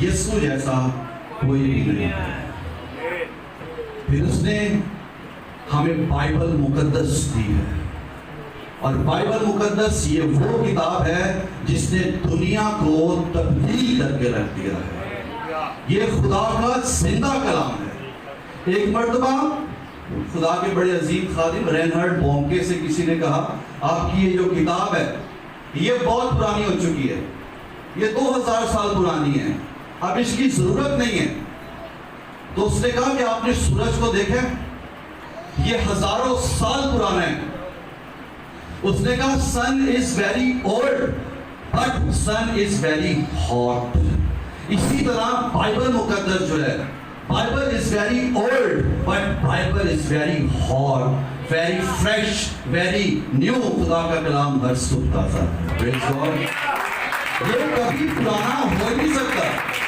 یسوع جیسا کوئی بھی نہیں ہے۔ پھر اس نے ہمیں بائبل مقدس دی ہے، اور بائبل مقدس یہ وہ کتاب ہے جس نے دنیا کو تبدیل کر کے رکھ دیا ہے۔ یہ خدا کا زندہ کلام ہے۔ ایک مرتبہ خدا کے بڑے عظیم خادم رینہرڈ بونکے سے کسی نے کہا، آپ کی یہ جو کتاب ہے یہ بہت پرانی ہو چکی ہے، یہ 2000 سال پرانی ہے، اب اس کی ضرورت نہیں ہے۔ تو اس نے کہا کہ آپ نے سورج کو دیکھیں، یہ ہزاروں سال پرانا ہے۔ اس نے کہا sun is very old but sun is very hot. اسی طرح بائبل مقدس جو ہے، Bible is very old but Bible is very hot, very fresh, very new. خدا کا کلام ہر صبح تازہ ہے۔ یہ کبھی پرانا ہو نہیں سکتا۔